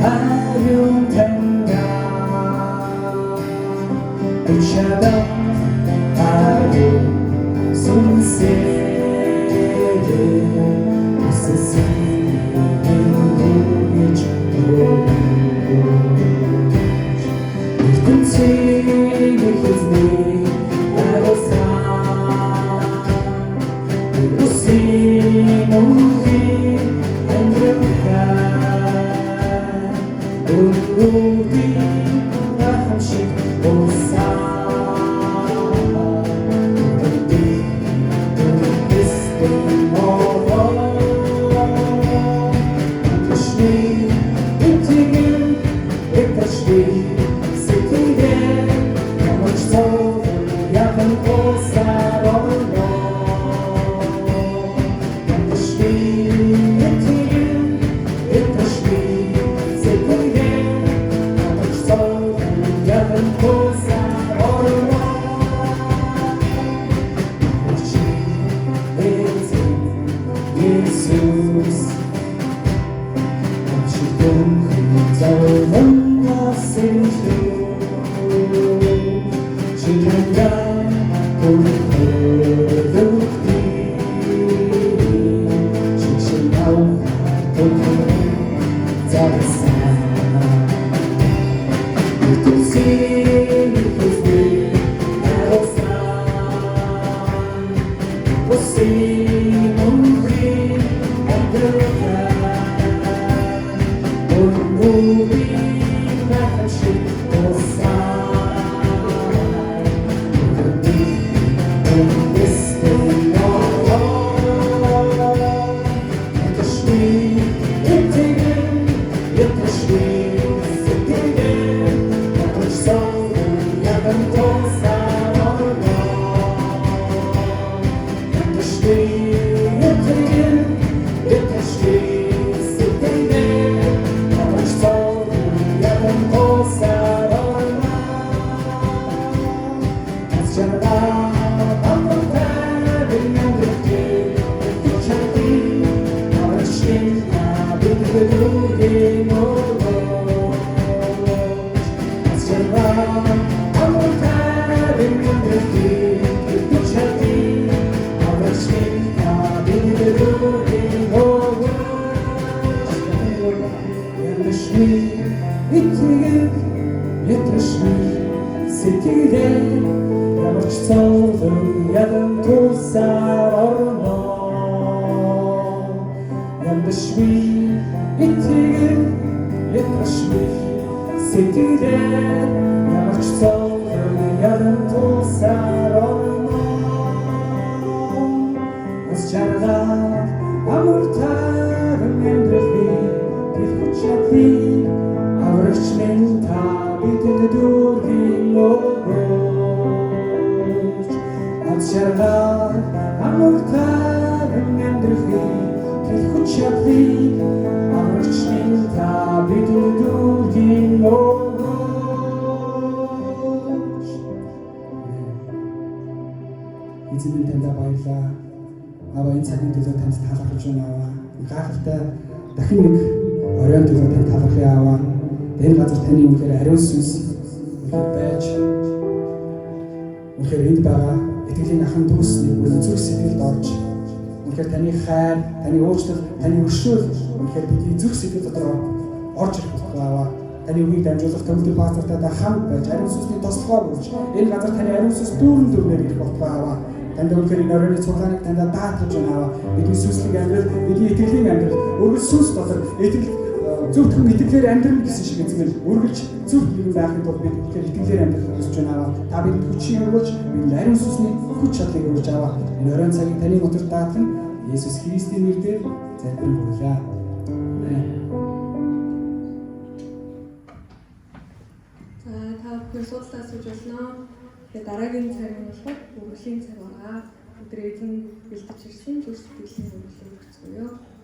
아름다운가 꽃처럼 하루 손색을 웃으시는 우리 축복 Continue with me, I will sing, we will sing only and will cry. 우리 하나씩 오사, 우리 this thing all touch me, touch me. Эзэн таньд баярлаа. Аваа энэ цагийн төлөө танд талархаж байна аваа. Гайхалтай дахин нэг оройн төлөө танд талархъя аваа. Энэ газар таны үнээр ариун сүнс байж үнээр энд байгаа итгэлийн ахын дүүсний зүрх сэтгэлд орж үнээр таны хайр, таны уучлал, таны өршөөл үнээр бидний зүрх сэтгэл дотор орж ирэх болтугай аваа. Таны үгийг дамжуулах төвлөрийн пастортай хамт байж ариун сүнсний тослогоо өгч энэ газар таны ариун сүнс дүүрэн дүүрнээр ирэх болтугай аваа. Танд үнээр энэ оройн цуглааныг тандаа даатгаж байна аваа. Бидний сүнслэг амьдрал, бидний итгэлийн амьдрал, өргөл сүнс дотор итгэл зөв түн итгэлээр амьдрал гэсэн шиг эзэмэл үргэлж зөв юм байхын тулд бид тэгэхээр итгэлээр амьдрах хүсэж байна аваа. Та бидэнд хүчийг өгөөч, бидэнд ариун сүнсний хүч чадлыг өгөөч аваа. Энэ оройн цагийг таны дотор даатган Есүс Христийн нэрээр залбирлаа. Амен. За та бүхэн судалгаа асууж болно. Тэгээд дараагийн цаг нь болохоор үргэлжлэлийн цаг байгаа. Өдөр эзэн бэлдэж ирсэн зүрх сэтгэлийн үргэлжлэл өгцгөөё.